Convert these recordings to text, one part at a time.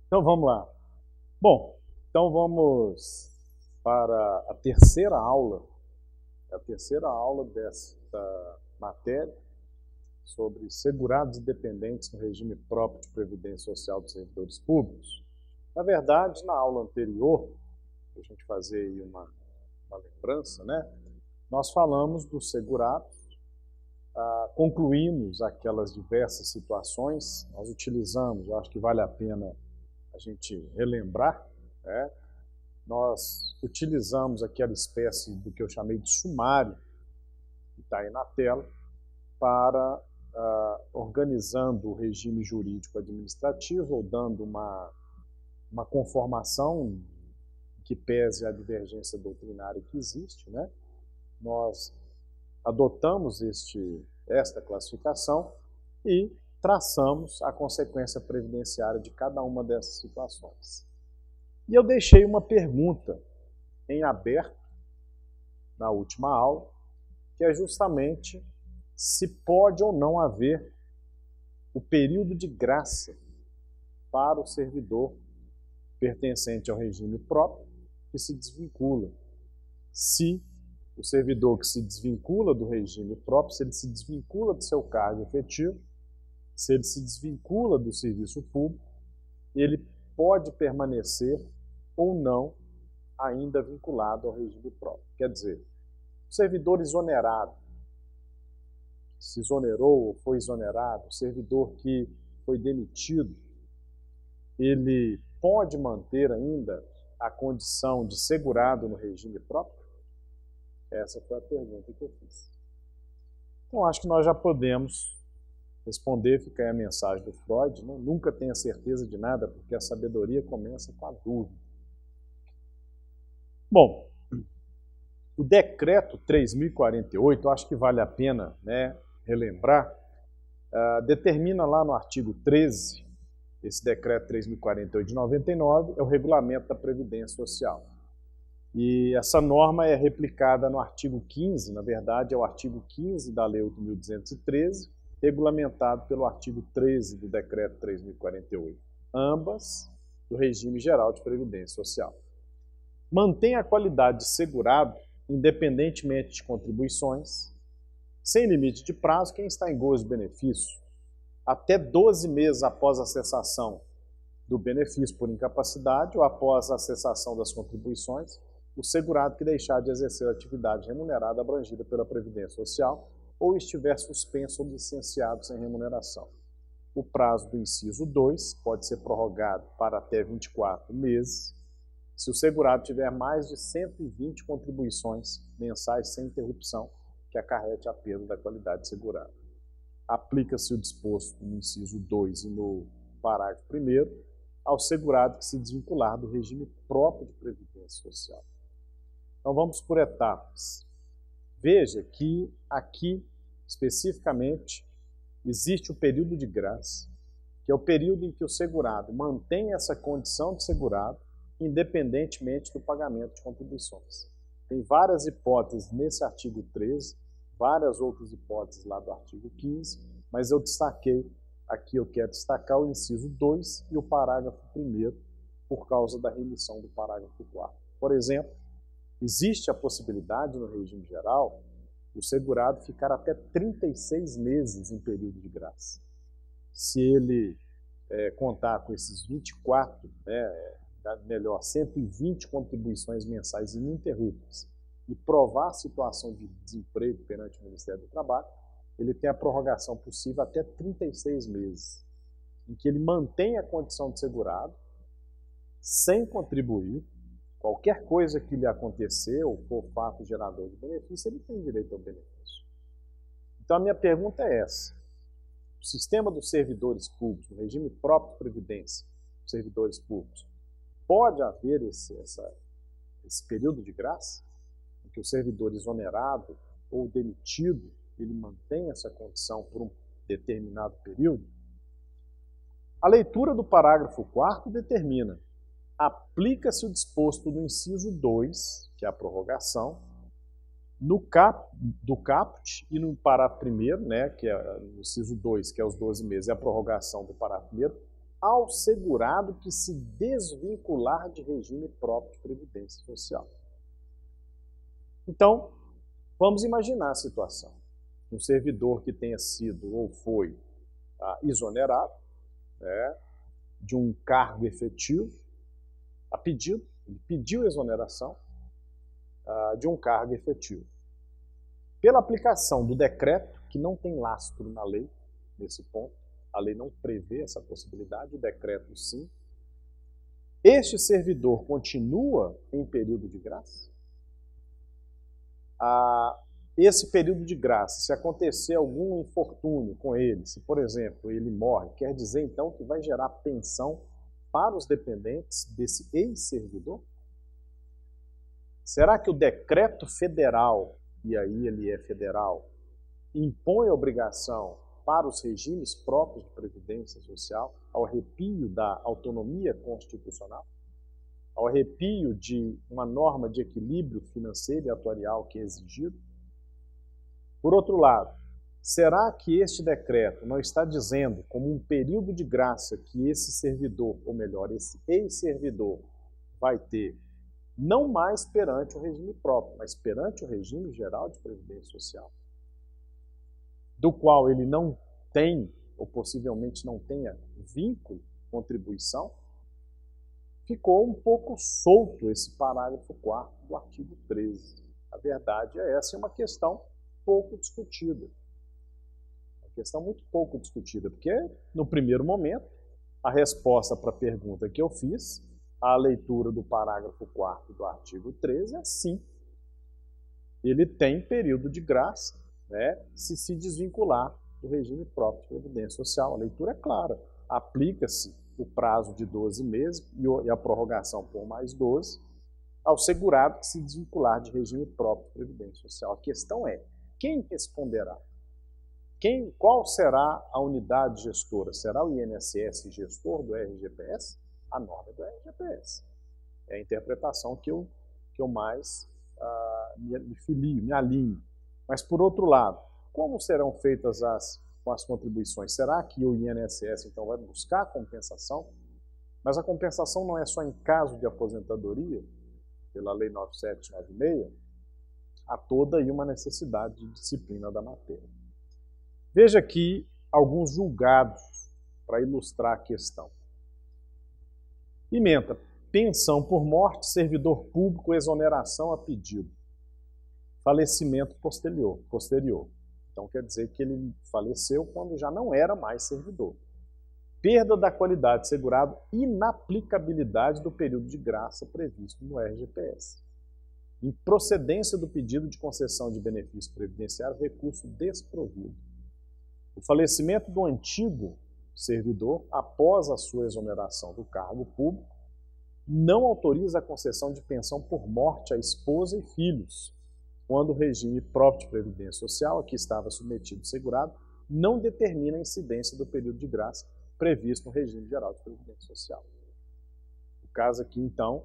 Então vamos lá. Bom, então vamos para a terceira aula desta matéria sobre segurados e dependentes no regime próprio de previdência social dos servidores públicos. Na verdade, na aula anterior, para a gente fazer aí uma lembrança, né? Nós falamos dos segurados, concluímos aquelas diversas situações, nós utilizamos, eu acho que vale a pena a gente relembrar, né? Nós utilizamos aquela espécie do que eu chamei de sumário, que está aí na tela, para organizando o regime jurídico administrativo, ou dando uma conformação que pese a divergência doutrinária que existe, né? Nós adotamos esta classificação e traçamos a consequência previdenciária de cada uma dessas situações. E eu deixei uma pergunta em aberto na última aula, que é justamente se pode ou não haver o período de graça para o servidor pertencente ao regime próprio que se desvincula. Se o servidor que se desvincula do regime próprio, se ele se desvincula do seu cargo efetivo, se ele se desvincula do serviço público, ele pode permanecer ou não ainda vinculado ao regime próprio. Quer dizer, o servidor exonerado, se exonerou ou foi exonerado, o servidor que foi demitido, ele pode manter ainda a condição de segurado no regime próprio? Essa foi a pergunta que eu fiz. Então, acho que nós já podemos responder, fica aí a mensagem do Freud, né? Nunca tenha certeza de nada, porque a sabedoria começa com a dúvida. Bom, o decreto 3048, acho que vale a pena, né, relembrar, determina lá no artigo 13, esse decreto 3048 de 99, é o regulamento da Previdência Social. E essa norma é replicada no artigo 15, na verdade é o artigo 15 da Lei 8.213, regulamentado pelo artigo 13 do decreto 3048, ambas do regime geral de Previdência Social. Mantém a qualidade de segurado, independentemente de contribuições, sem limite de prazo, quem está em gozo de benefício, até 12 meses após a cessação do benefício por incapacidade ou após a cessação das contribuições, o segurado que deixar de exercer a atividade remunerada abrangida pela Previdência Social ou estiver suspenso ou licenciado sem remuneração. O prazo do inciso 2 pode ser prorrogado para até 24 meses, se o segurado tiver mais de 120 contribuições mensais sem interrupção, que acarrete a perda da qualidade de segurado. Aplica-se o disposto no inciso 2 e no parágrafo 1º ao segurado que se desvincular do regime próprio de previdência social. Então vamos por etapas. Veja que aqui, especificamente, existe o período de graça, que é o período em que o segurado mantém essa condição de segurado, independentemente do pagamento de contribuições. Tem várias hipóteses nesse artigo 13, várias outras hipóteses lá do artigo 15, mas eu destaquei, aqui eu quero destacar o inciso 2 e o parágrafo 1º, por causa da remissão do parágrafo 4º. Por exemplo, existe a possibilidade no regime geral do segurado ficar até 36 meses em período de graça. Se ele contar com esses 24, melhor, 120 contribuições mensais ininterruptas e provar a situação de desemprego perante o Ministério do Trabalho, ele tem a prorrogação possível até 36 meses, em que ele mantém a condição de segurado, sem contribuir. Qualquer coisa que lhe acontecer ou for fato gerador de benefício, ele tem direito ao benefício. Então a minha pergunta é essa. O sistema dos servidores públicos, o regime próprio de previdência dos servidores públicos, pode haver esse período de graça, em que o servidor exonerado ou demitido, ele mantém essa condição por um determinado período? A leitura do parágrafo 4º determina: aplica-se o disposto no inciso 2, que é a prorrogação, do caput, e no parágrafo 1º, que é no inciso 2, que é os 12 meses, e a prorrogação do parágrafo 1º, ao segurado que se desvincular de regime próprio de previdência social. Então, vamos imaginar a situação. Um servidor que tenha sido ou foi exonerado, né, de um cargo efetivo, a pedido, ele pediu exoneração de um cargo efetivo. Pela aplicação do decreto, que não tem lastro na lei, nesse ponto, a lei não prevê essa possibilidade, o decreto sim, este servidor continua em período de graça? Esse período de graça, se acontecer algum infortúnio com ele, se, por exemplo, ele morre, quer dizer, então, que vai gerar pensão para os dependentes desse ex-servidor? Será que o decreto federal, e aí ele é federal, impõe a obrigação para os regimes próprios de previdência social, ao arrepio da autonomia constitucional, ao arrepio de uma norma de equilíbrio financeiro e atuarial que é exigido? Por outro lado, será que este decreto não está dizendo, como um período de graça que esse servidor, ou melhor, esse ex-servidor, vai ter, não mais perante o regime próprio, mas perante o regime geral de previdência social, do qual ele não tem, ou possivelmente não tenha, vínculo, contribuição? Ficou um pouco solto esse parágrafo 4º do artigo 13. A verdade é essa, é uma questão pouco discutida. Uma questão muito pouco discutida, porque, no primeiro momento, a resposta para a pergunta que eu fiz, a leitura do parágrafo 4º do artigo 13 é sim. Ele tem período de graça, né, se desvincular do regime próprio de previdência social. A leitura é clara. Aplica-se o prazo de 12 meses e a prorrogação por mais 12 ao segurado que se desvincular de regime próprio de previdência social. A questão é, quem responderá? Qual será a unidade gestora? Será o INSS gestor do RGPS? A norma do RGPS. É a interpretação que eu mais me filio, me alinho. Mas, por outro lado, como serão feitas com as contribuições? Será que o INSS, então, vai buscar a compensação? Mas a compensação não é só em caso de aposentadoria, pela Lei 9796, há toda aí uma necessidade de disciplina da matéria. Veja aqui alguns julgados para ilustrar a questão. Pimenta, pensão por morte, servidor público, exoneração a pedido. Falecimento posterior. Então quer dizer que ele faleceu quando já não era mais servidor. Perda da qualidade segurado, inaplicabilidade do período de graça previsto no RGPS. Improcedência do pedido de concessão de benefício previdenciário, recurso desprovido. O falecimento do antigo servidor, após a sua exoneração do cargo público, não autoriza a concessão de pensão por morte à esposa e filhos, quando o regime próprio de previdência social, a que estava submetido o segurado, não determina a incidência do período de graça previsto no regime geral de previdência social. O caso aqui, então,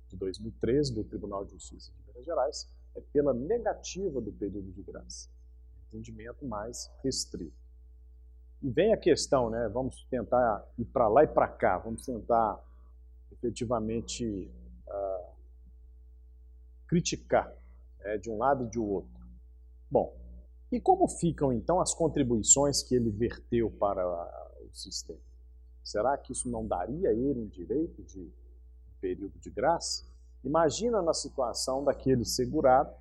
de 2013, do Tribunal de Justiça de Minas Gerais, é pela negativa do período de graça. Entendimento mais restrito. E vem a questão, né? Vamos tentar ir para lá e para cá, vamos tentar efetivamente criticar de um lado e de outro. Bom, e como ficam então as contribuições que ele verteu para o sistema? Será que isso não daria a ele um direito de período de graça? Imagina na situação daquele segurado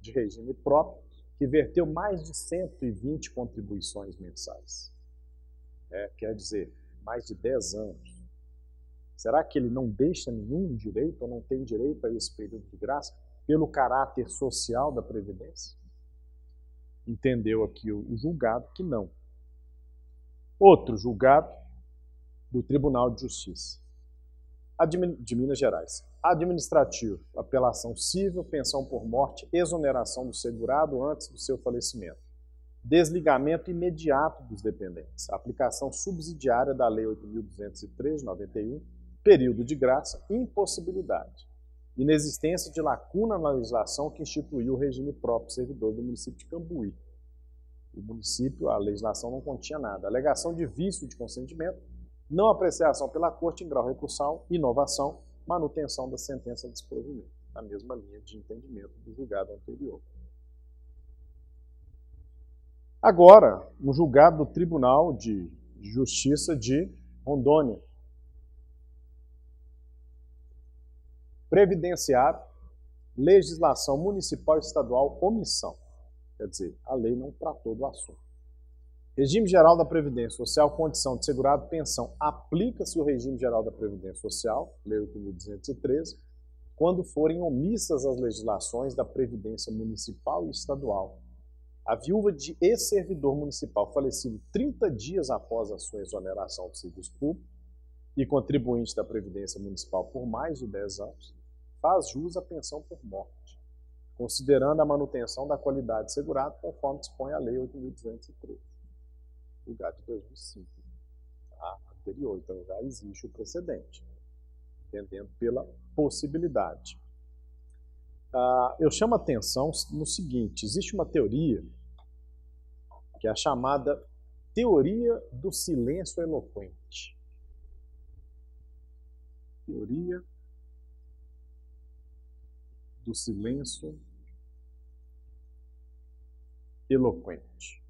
de regime próprio que verteu mais de 120 contribuições mensais. Quer dizer, mais de 10 anos. Será que ele não deixa nenhum direito ou não tem direito a esse período de graça pelo caráter social da Previdência? Entendeu aqui o julgado que não. Outro julgado do Tribunal de Justiça de Minas Gerais. Administrativo, apelação civil, pensão por morte, exoneração do segurado antes do seu falecimento. Desligamento imediato dos dependentes. Aplicação subsidiária da Lei 8.203, 91, período de graça, impossibilidade. Inexistência de lacuna na legislação que instituiu o regime próprio servidor do município de Cambuí. O município, a legislação não continha nada. Alegação de vício de consentimento, não apreciação pela Corte em grau recursal, inovação, manutenção da sentença de desprovimento, na mesma linha de entendimento do julgado anterior. Agora, um julgado do Tribunal de Justiça de Rondônia. Previdenciário, legislação municipal e estadual, omissão. Quer dizer, a lei não tratou do assunto. Regime Geral da Previdência Social, condição de segurado, pensão. Aplica-se o Regime Geral da Previdência Social, Lei 8.213, quando forem omissas as legislações da Previdência Municipal e Estadual. A viúva de ex-servidor municipal falecido 30 dias após a sua exoneração do serviço público e contribuinte da Previdência Municipal por mais de 10 anos, faz jus à pensão por morte, considerando a manutenção da qualidade de segurado, conforme dispõe a Lei 8.213, julgado de 2005, a anterior. Então já existe o precedente, entendendo pela possibilidade. Eu chamo a atenção no seguinte: existe uma teoria que é a chamada teoria do silêncio eloquente. Teoria do silêncio eloquente.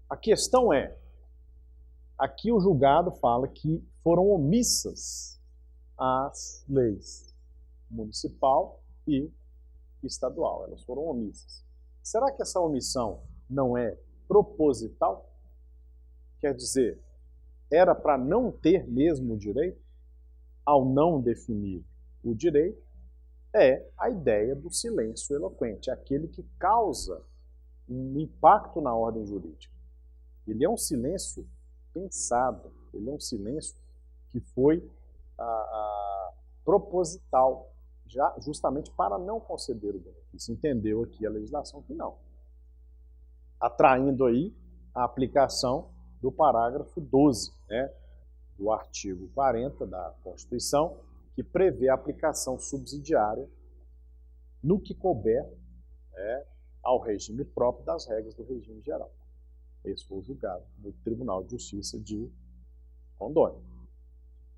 A questão é, aqui o julgado fala que foram omissas as leis municipal e estadual, elas foram omissas. Será que essa omissão não é proposital? Quer dizer, era para não ter mesmo o direito? Ao não definir o direito, é a ideia do silêncio eloquente, aquele que causa um impacto na ordem jurídica. Ele é um silêncio pensado, ele é um silêncio que foi proposital, justamente para não conceder o benefício. Entendeu aqui a legislação que não. Atraindo aí a aplicação do parágrafo 12, né, do artigo 40 da Constituição, que prevê a aplicação subsidiária no que couber ao regime próprio das regras do regime geral. Esse foi o julgado no Tribunal de Justiça de Rondônia.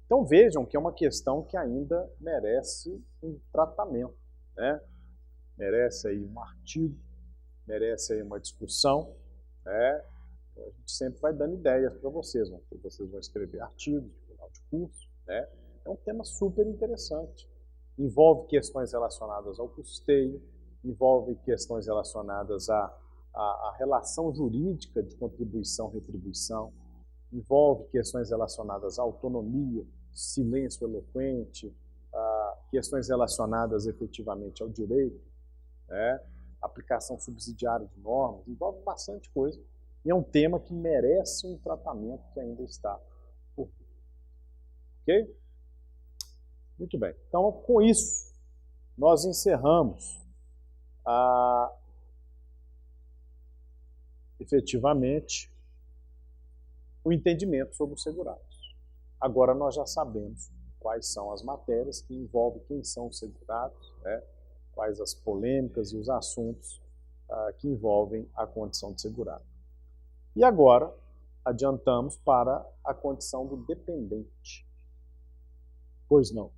Então vejam que é uma questão que ainda merece um tratamento, né? Merece aí um artigo, merece aí uma discussão, né? A gente sempre vai dando ideias para vocês, né? Vocês vão escrever artigos de final de curso, né? É um tema super interessante. Envolve questões relacionadas ao custeio, envolve questões relacionadas à relação jurídica de contribuição-retribuição, envolve questões relacionadas à autonomia, silêncio eloquente, questões relacionadas efetivamente ao direito, né? Aplicação subsidiária de normas, envolve bastante coisa. E é um tema que merece um tratamento que ainda está por vir. Ok? Muito bem. Então, com isso, nós encerramos efetivamente o entendimento sobre os segurados. Agora nós já sabemos quais são as matérias que envolvem quem são os segurados, né? Quais as polêmicas e os assuntos que envolvem a condição de segurado. E agora adiantamos para a condição do dependente. Pois não.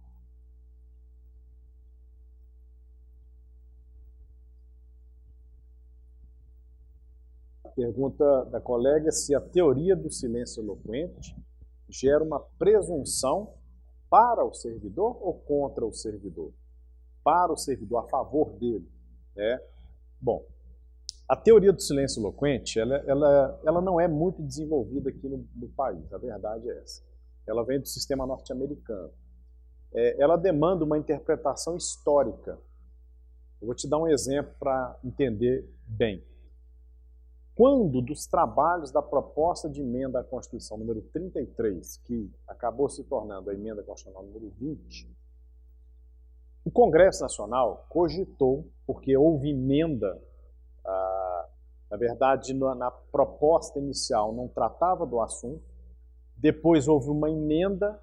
A pergunta da colega é se a teoria do silêncio eloquente gera uma presunção para o servidor ou contra o servidor? Para o servidor, a favor dele, né? Bom, a teoria do silêncio eloquente, ela não é muito desenvolvida aqui no país, a verdade é essa. Ela vem do sistema norte-americano. Ela demanda uma interpretação histórica. Eu vou te dar um exemplo para entender bem. Quando dos trabalhos da proposta de emenda à Constituição número 33, que acabou se tornando a emenda constitucional número 20, o Congresso Nacional cogitou, porque houve emenda, na verdade, na proposta inicial não tratava do assunto, depois houve uma emenda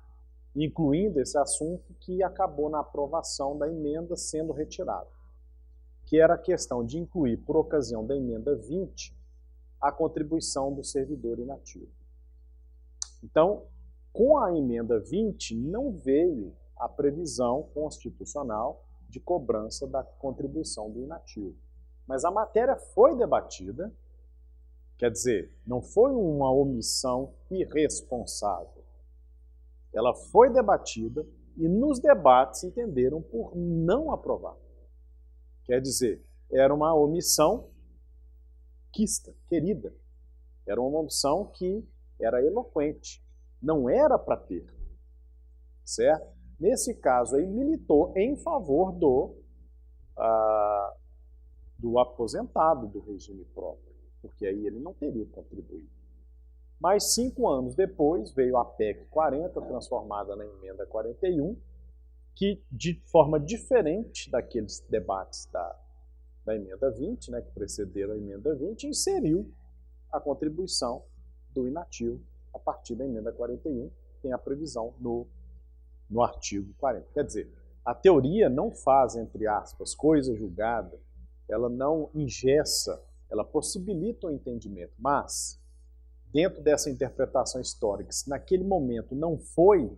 incluindo esse assunto que acabou na aprovação da emenda sendo retirado, que era a questão de incluir, por ocasião da emenda 20, a contribuição do servidor inativo. Então, com a emenda 20, não veio a previsão constitucional de cobrança da contribuição do inativo. Mas a matéria foi debatida, quer dizer, não foi uma omissão irresponsável. Ela foi debatida e nos debates entenderam por não aprovar. Quer dizer, era uma omissão querida. Era uma omissão que era eloquente. Não era para ter. Certo? Nesse caso aí, militou em favor do aposentado do regime próprio, porque aí ele não teria contribuído. Mas 5 anos depois veio a PEC 40, transformada na emenda 41, que de forma diferente daqueles debates da emenda 20, né, que precederam a emenda 20, inseriu a contribuição do inativo a partir da emenda 41, tem a previsão no artigo 40. Quer dizer, a teoria não faz, entre aspas, coisa julgada, ela não engessa, ela possibilita o entendimento, mas dentro dessa interpretação histórica, se naquele momento não foi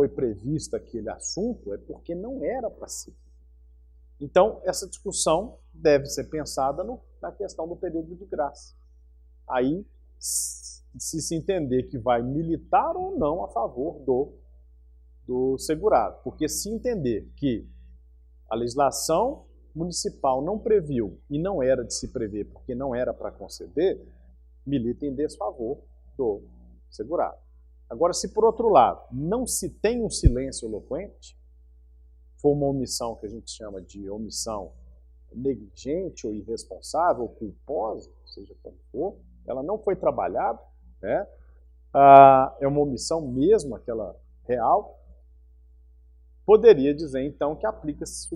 previsto aquele assunto, é porque não era para ser. Então, essa discussão deve ser pensada na questão do período de graça. Aí, se entender que vai militar ou não a favor do segurado. Porque se entender que a legislação municipal não previu e não era de se prever porque não era para conceder, milita em desfavor do segurado. Agora, se por outro lado não se tem um silêncio eloquente, for uma omissão que a gente chama de omissão negligente ou irresponsável ou culposa, seja como for, ela não foi trabalhada, né? É uma omissão mesmo, aquela real, poderia dizer então que aplica-se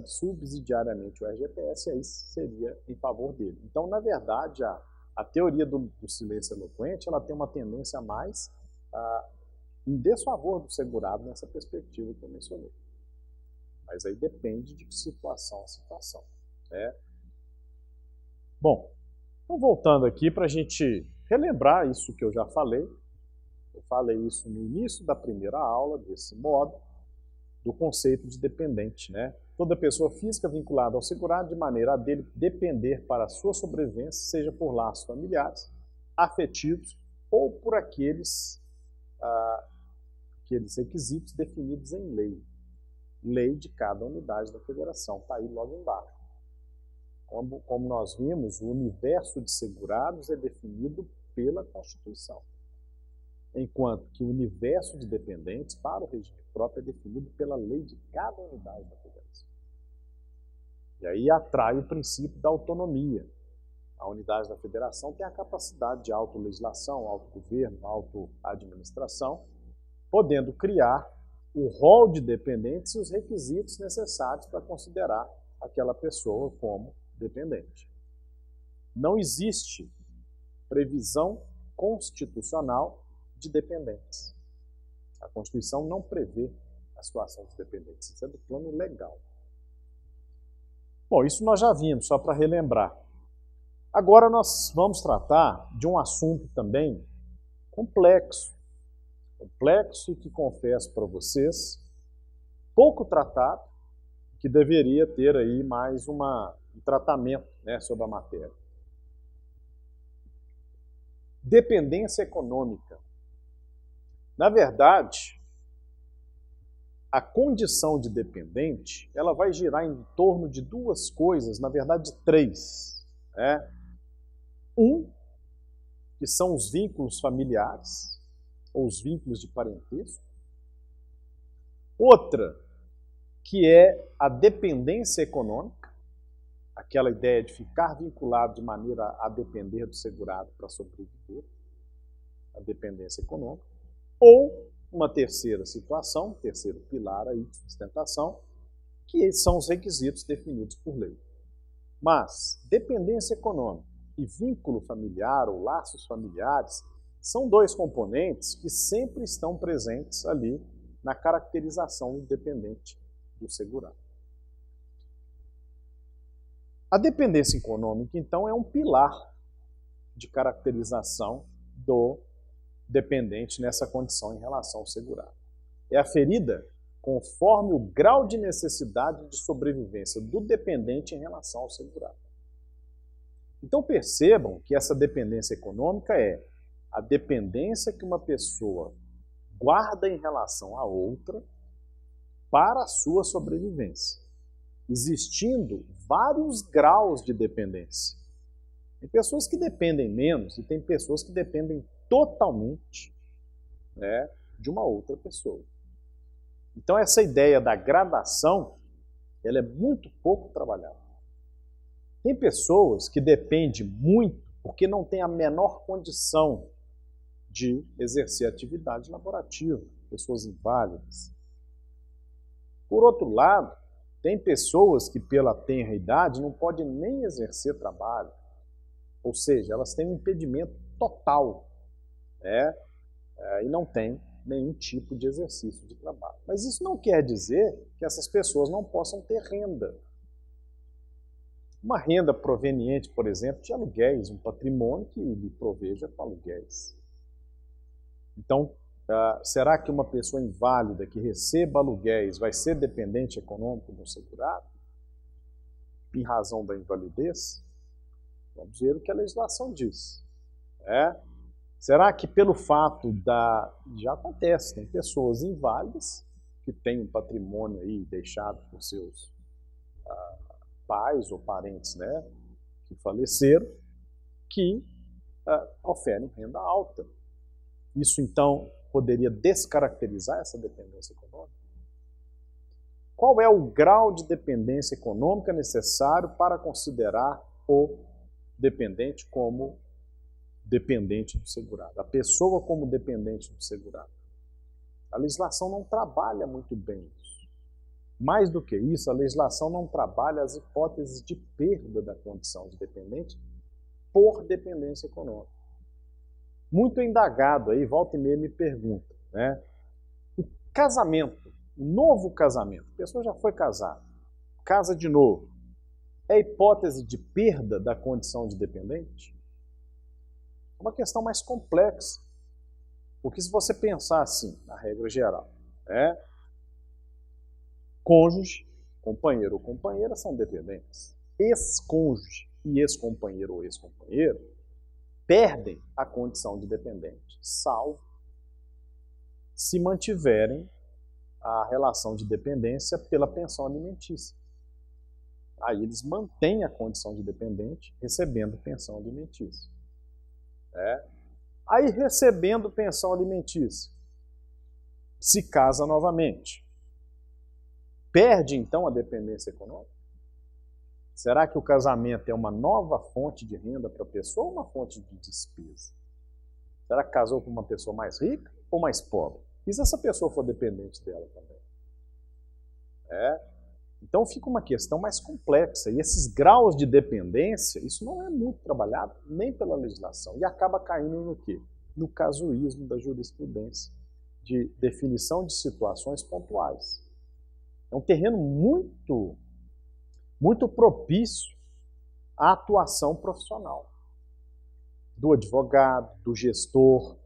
subsidiariamente o RGPS, e aí seria em favor dele. Então, na verdade, a teoria do silêncio eloquente, ela tem uma tendência mais em desfavor do segurado nessa perspectiva que eu mencionei. Mas aí depende de situação a situação, né? Bom, então voltando aqui para a gente relembrar isso que eu já falei. Eu falei isso no início da primeira aula, desse modo, do conceito de dependente, né? Toda pessoa física vinculada ao segurado de maneira a dele depender para a sua sobrevivência, seja por laços familiares, afetivos ou por aqueles requisitos definidos em lei. Lei de cada unidade da federação, está aí logo embaixo. Como nós vimos, o universo de segurados é definido pela Constituição, enquanto que o universo de dependentes para o regime próprio é definido pela lei de cada unidade da federação. E aí atrai o princípio da autonomia. A unidade da federação tem a capacidade de autolegislação, autogoverno, autoadministração, podendo criar o rol de dependentes e os requisitos necessários para considerar aquela pessoa como dependente. Não existe previsão constitucional de dependentes. A Constituição não prevê a situação dos dependentes. Isso é do plano legal. Bom, isso nós já vimos, só para relembrar. Agora nós vamos tratar de um assunto também complexo. Complexo e que confesso para vocês, pouco tratado, que deveria ter aí mais um tratamento, né, sobre a matéria. Dependência econômica. Na verdade, a condição de dependente, ela vai girar em torno de duas coisas, na verdade 3. Né? Que são os vínculos familiares, ou os vínculos de parentesco. Outra, que é a dependência econômica, aquela ideia de ficar vinculado de maneira a depender do segurado para sobreviver, a dependência econômica. Ou uma terceira situação, terceiro pilar aí de sustentação, que são os requisitos definidos por lei. Mas dependência econômica e vínculo familiar ou laços familiares são dois componentes que sempre estão presentes ali na caracterização do dependente do segurado. A dependência econômica, então, é um pilar de caracterização do dependente nessa condição em relação ao segurado. É aferida conforme o grau de necessidade de sobrevivência do dependente em relação ao segurado. Então percebam que essa dependência econômica é a dependência que uma pessoa guarda em relação a outra para a sua sobrevivência, existindo vários graus de dependência. Tem pessoas que dependem menos e tem pessoas que dependem totalmente, né, de uma outra pessoa. Então essa ideia da gradação, ela é muito pouco trabalhada. Tem pessoas que dependem muito porque não têm a menor condição de exercer atividade laborativa, pessoas inválidas. Por outro lado, tem pessoas que pela tenra idade não podem nem exercer trabalho, ou seja, elas têm um impedimento total, né? E não têm nenhum tipo de exercício de trabalho. Mas isso não quer dizer que essas pessoas não possam ter renda. Uma renda proveniente, por exemplo, de aluguéis, um patrimônio que lhe proveja com aluguéis. Então, será que uma pessoa inválida que receba aluguéis vai ser dependente econômico do segurado? Em razão da invalidez? Vamos ver o que a legislação diz. Será que pelo fato já acontece, tem pessoas inválidas que têm um patrimônio aí deixado por seus pais ou parentes, né, que faleceram, que oferem renda alta. Isso então poderia descaracterizar essa dependência econômica? Qual é o grau de dependência econômica necessário para considerar o dependente como dependente do segurado, a pessoa como dependente do segurado? A legislação não trabalha muito bem isso. Mais do que isso, a legislação não trabalha as hipóteses de perda da condição de dependente por dependência econômica. Muito indagado aí, volta e meia me pergunta, né? O casamento, o novo casamento, a pessoa já foi casada, casa de novo, é hipótese de perda da condição de dependente? É uma questão mais complexa. Porque se você pensar assim, na regra geral, cônjuge, companheiro ou companheira são dependentes. Ex-cônjuge e ex-companheiro ou ex-companheiro perdem a condição de dependente, salvo se mantiverem a relação de dependência pela pensão alimentícia. Aí eles mantêm a condição de dependente recebendo pensão alimentícia. Aí recebendo pensão alimentícia, se casa novamente. Perde então a dependência econômica? Será que o casamento é uma nova fonte de renda para a pessoa ou uma fonte de despesa? Será que casou com uma pessoa mais rica ou mais pobre? E se essa pessoa for dependente dela também? Então fica uma questão mais complexa. E esses graus de dependência, isso não é muito trabalhado nem pela legislação. E acaba caindo no quê? No casuísmo da jurisprudência, de definição de situações pontuais. É um terreno muito propício à atuação profissional do advogado, do gestor,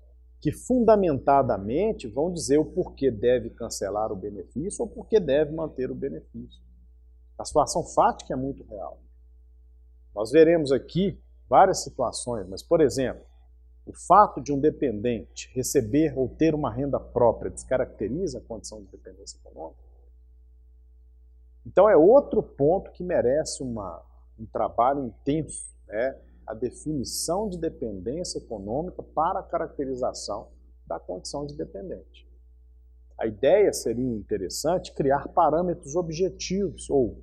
que fundamentadamente vão dizer o porquê deve cancelar o benefício ou porquê deve manter o benefício. A situação fática é muito real. Nós veremos aqui várias situações, mas, por exemplo, o fato de um dependente receber ou ter uma renda própria descaracteriza a condição de dependência econômica? Então é outro ponto que merece um trabalho intenso, a definição de dependência econômica para a caracterização da condição de dependente. A ideia seria interessante criar parâmetros objetivos, ou,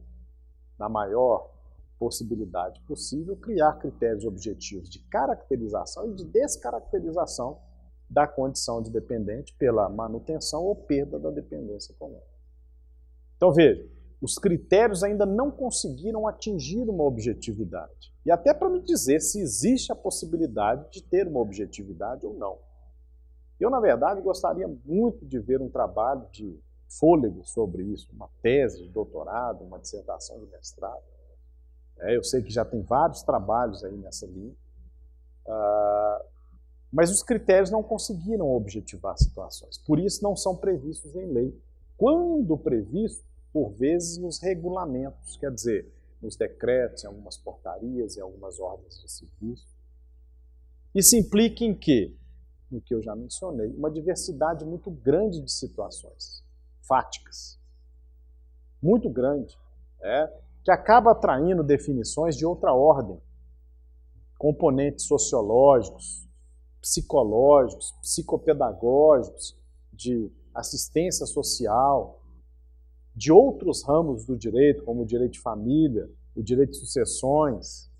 na maior possibilidade possível, criar critérios objetivos de caracterização e de descaracterização da condição de dependente pela manutenção ou perda da dependência econômica. Então veja, os critérios ainda não conseguiram atingir uma objetividade. E até para me dizer se existe a possibilidade de ter uma objetividade ou não. Eu, na verdade, gostaria muito de ver um trabalho de fôlego sobre isso, uma tese de doutorado, uma dissertação de mestrado. Eu sei que já tem vários trabalhos aí nessa linha, Mas os critérios não conseguiram objetivar situações, por isso não são previstos em lei. Quando previsto, por vezes nos regulamentos, quer dizer, nos decretos, em algumas portarias, em algumas ordens de serviço. Isso implica em quê? No que eu já mencionei, uma diversidade muito grande de situações fáticas, muito grande, que acaba atraindo definições de outra ordem, componentes sociológicos, psicológicos, psicopedagógicos, de assistência social, de outros ramos do direito, como o direito de família, o direito de sucessões,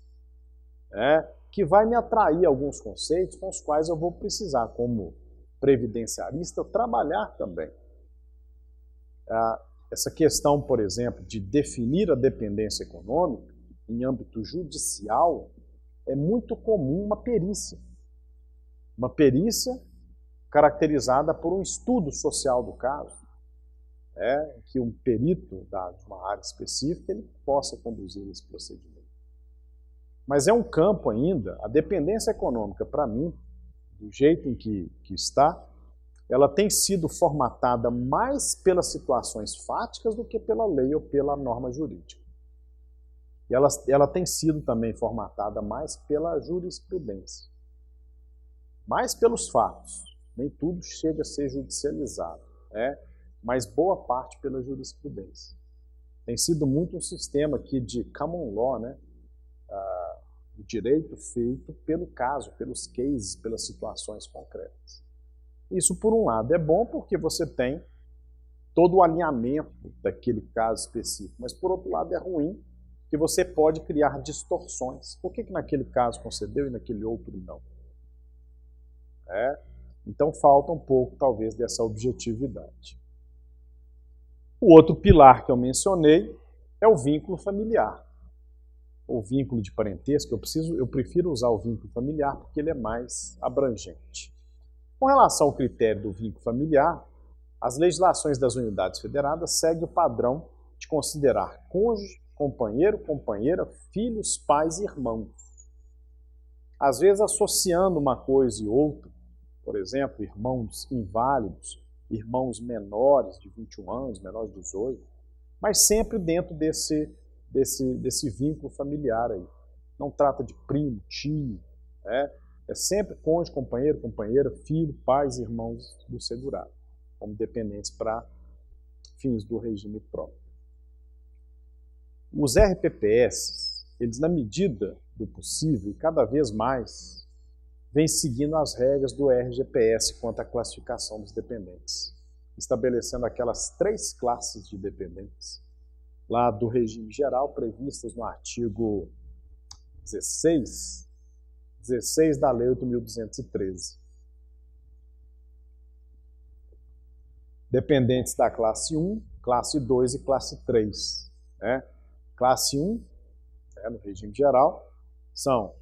que vai me atrair alguns conceitos com os quais eu vou precisar, como previdenciarista, trabalhar também. Essa questão, por exemplo, de definir a dependência econômica em âmbito judicial é muito comum uma perícia. Uma perícia caracterizada por um estudo social do caso, que um perito de uma área específica ele possa conduzir esse procedimento. Mas é um campo ainda, a dependência econômica, para mim, do jeito em que está, ela tem sido formatada mais pelas situações fáticas do que pela lei ou pela norma jurídica. E ela tem sido também formatada mais pela jurisprudência. Mais pelos fatos. Nem tudo chega a ser judicializado, mas boa parte pela jurisprudência. Tem sido muito um sistema aqui de common law, o direito feito pelo caso, pelos cases, pelas situações concretas. Isso, por um lado, é bom porque você tem todo o alinhamento daquele caso específico, mas, por outro lado, é ruim que você pode criar distorções. Por que naquele caso concedeu e naquele outro não? Então, falta um pouco, talvez, dessa objetividade. O outro pilar que eu mencionei é o vínculo familiar. O vínculo de parentesco, eu prefiro usar o vínculo familiar porque ele é mais abrangente. Com relação ao critério do vínculo familiar, as legislações das unidades federadas seguem o padrão de considerar cônjuge, companheiro, companheira, filhos, pais e irmãos. Às vezes associando uma coisa e outra, por exemplo, irmãos inválidos, irmãos menores de 21 anos, menores de 18, mas sempre dentro desse vínculo familiar aí. Não trata de primo, tio, é sempre cônjuge, companheiro, companheira, filho, pais e irmãos do segurado, como dependentes para fins do regime próprio. Os RPPS, eles na medida do possível e cada vez mais, vêm seguindo as regras do RGPS quanto à classificação dos dependentes, estabelecendo aquelas 3 classes de dependentes, lá do regime geral, previstas no artigo 16 da Lei 8.213. Dependentes da classe 1, classe 2 e classe 3. Classe 1, no regime geral, são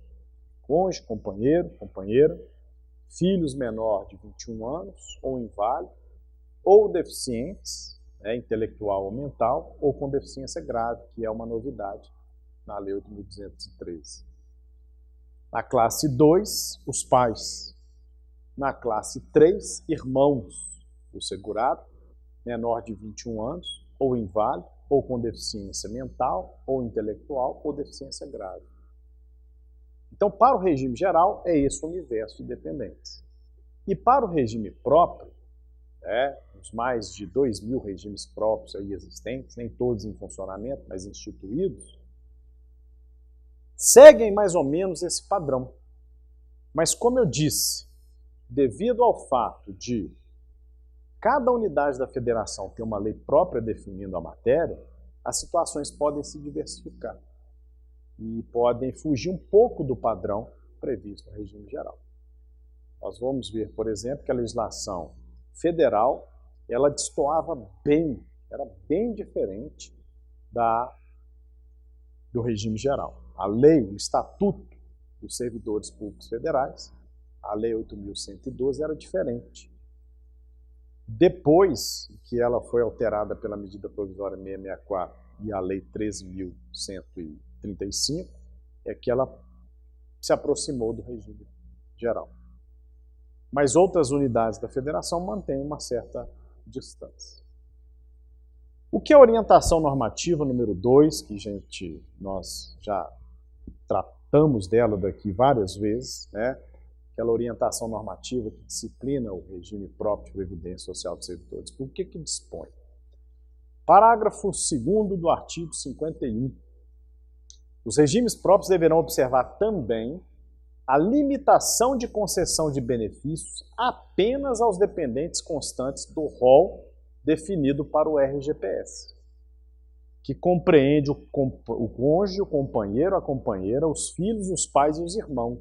cônjuge, companheiro, companheira, filhos menor de 21 anos, ou inválido, ou deficientes, intelectual ou mental, ou com deficiência grave, que é uma novidade na Lei 8.213. Na classe 2, os pais. Na classe 3, irmãos do segurado, menor de 21 anos, ou inválido, ou com deficiência mental, ou intelectual, ou deficiência grave. Então, para o regime geral, é esse o universo de dependentes. E para o regime próprio, os mais de 2.000 regimes próprios aí existentes, nem todos em funcionamento, mas instituídos, seguem mais ou menos esse padrão. Mas, como eu disse, devido ao fato de cada unidade da federação ter uma lei própria definindo a matéria, as situações podem se diversificar e podem fugir um pouco do padrão previsto no regime geral. Nós vamos ver, por exemplo, que a legislação federal ela destoava bem, era bem diferente do regime geral. A lei, o Estatuto dos Servidores Públicos Federais, a Lei 8.112, era diferente. Depois que ela foi alterada pela medida provisória 664 e a Lei 13.135, é que ela se aproximou do regime geral. Mas outras unidades da federação mantêm uma certa distância. O que é a orientação normativa número 2, que nós já tratamos dela daqui várias vezes, né? Aquela orientação normativa que disciplina o regime próprio de previdência social dos servidores. O que dispõe? Parágrafo 2º do artigo 51. Os regimes próprios deverão observar também a limitação de concessão de benefícios apenas aos dependentes constantes do rol definido para o RGPS, que compreende o cônjuge, o companheiro, a companheira, os filhos, os pais e os irmãos,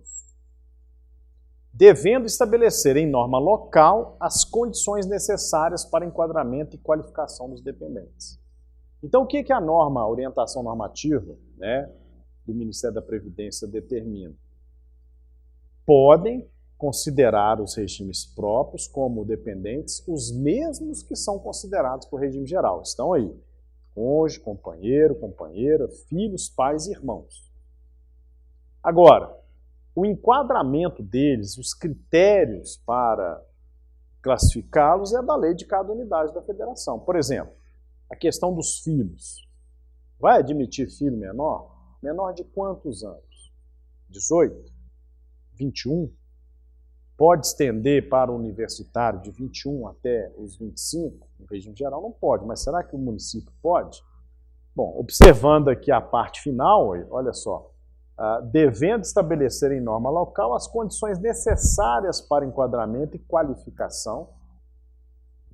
devendo estabelecer em norma local as condições necessárias para enquadramento e qualificação dos dependentes. Então, o que a norma, a orientação normativa, né, do Ministério da Previdência determina? Podem considerar os regimes próprios como dependentes os mesmos que são considerados por regime geral. Estão aí: cônjuge, companheiro, companheira, filhos, pais e irmãos. Agora, o enquadramento deles, os critérios para classificá-los é da lei de cada unidade da federação. Por exemplo, a questão dos filhos. Vai admitir filho menor? Menor de quantos anos? 18? 21? Pode estender para o universitário de 21 até os 25? No regime geral não pode, mas será que o município pode? Bom, observando aqui a parte final, olha só, devendo estabelecer em norma local as condições necessárias para enquadramento e qualificação,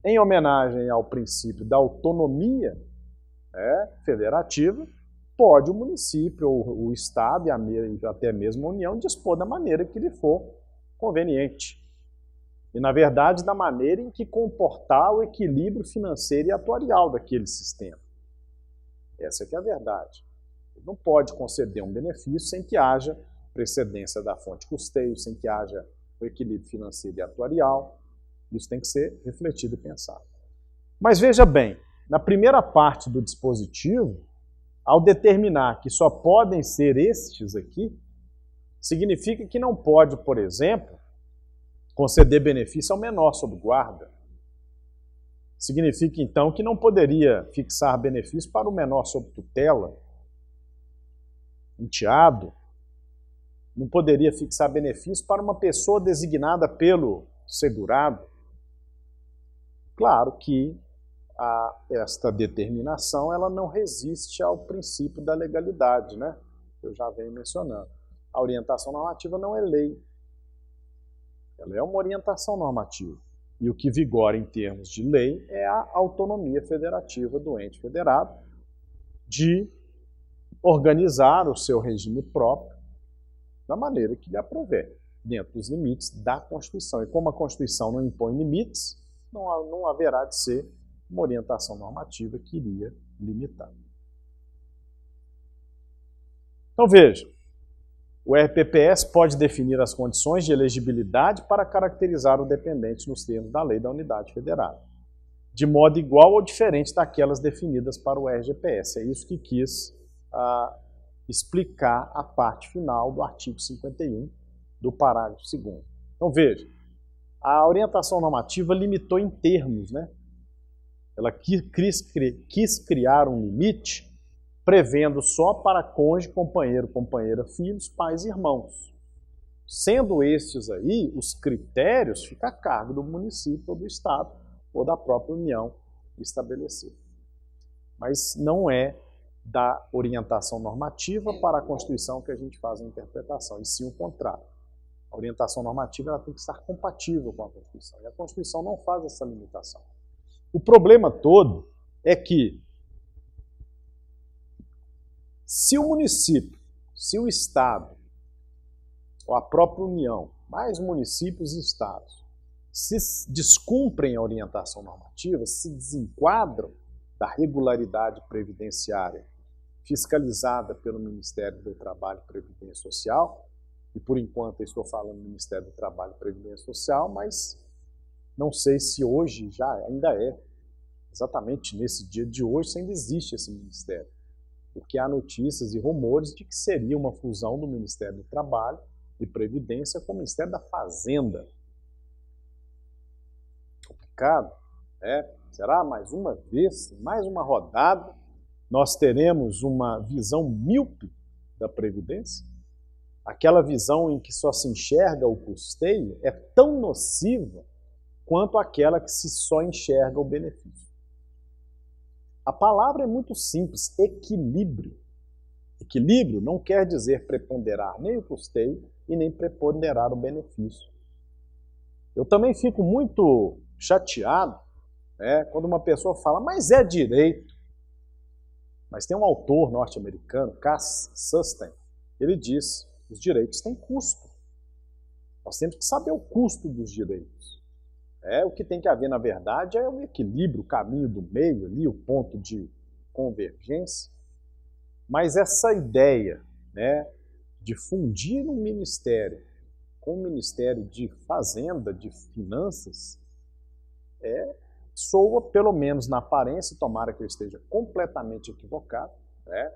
em homenagem ao princípio da autonomia federativa, pode o município, ou o Estado e até mesmo a União dispor da maneira que lhe for conveniente. E, na verdade, da maneira em que comportar o equilíbrio financeiro e atuarial daquele sistema. Essa que é a verdade. Ele não pode conceder um benefício sem que haja precedência da fonte de custeio, sem que haja o equilíbrio financeiro e atuarial. Isso tem que ser refletido e pensado. Mas veja bem, na primeira parte do dispositivo, ao determinar que só podem ser estes aqui, significa que não pode, por exemplo, conceder benefício ao menor sob guarda. Significa, então, que não poderia fixar benefício para o menor sob tutela, enteado. Não poderia fixar benefício para uma pessoa designada pelo segurado. Claro que esta determinação ela não resiste ao princípio da legalidade, né? Eu já venho mencionando. A orientação normativa não é lei. Ela é uma orientação normativa. E o que vigora em termos de lei é a autonomia federativa do ente federado de organizar o seu regime próprio da maneira que lhe aprouver, dentro dos limites da Constituição. E como a Constituição não impõe limites, não haverá de ser uma orientação normativa que iria limitar. Então veja, o RPPS pode definir as condições de elegibilidade para caracterizar o dependente nos termos da lei da unidade federada, de modo igual ou diferente daquelas definidas para o RGPS. É isso que quis explicar a parte final do artigo 51 do parágrafo 2º. Então veja, a orientação normativa limitou em termos, né? Ela quis criar um limite prevendo só para cônjuge, companheiro, companheira, filhos, pais e irmãos. Sendo estes aí, os critérios ficam a cargo do município ou do Estado ou da própria União estabelecer. Mas não é da orientação normativa para a Constituição que a gente faz a interpretação, e sim o contrário. A orientação normativa ela tem que estar compatível com a Constituição, e a Constituição não faz essa limitação. O problema todo é que se o município, se o Estado, ou a própria União, mais municípios e Estados, se descumprem a orientação normativa, se desenquadram da regularidade previdenciária fiscalizada pelo Ministério do Trabalho e Previdência Social, e por enquanto eu estou falando do Ministério do Trabalho e Previdência Social, mas não sei se hoje ainda é, exatamente nesse dia de hoje, se ainda existe esse ministério. Porque há notícias e rumores de que seria uma fusão do Ministério do Trabalho e Previdência com o Ministério da Fazenda. Complicado, né? Será mais uma vez, mais uma rodada, nós teremos uma visão míope da Previdência? Aquela visão em que só se enxerga o custeio é tão nociva quanto aquela que se só enxerga o benefício. A palavra é muito simples, equilíbrio. Equilíbrio não quer dizer preponderar nem o custeio e nem preponderar o benefício. Eu também fico muito chateado, né, quando uma pessoa fala, mas é direito. Mas tem um autor norte-americano, Cass Sunstein, ele diz, os direitos têm custo. Nós temos que saber o custo dos direitos. O que tem que haver, na verdade, é o equilíbrio, o caminho do meio, ali, o ponto de convergência. Mas essa ideia, né, de fundir um ministério com o Ministério de Fazenda, de Finanças, soa, pelo menos na aparência, tomara que eu esteja completamente equivocado, né,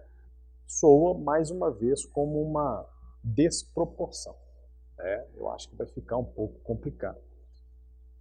soa, mais uma vez, como uma desproporção. Eu acho que vai ficar um pouco complicado.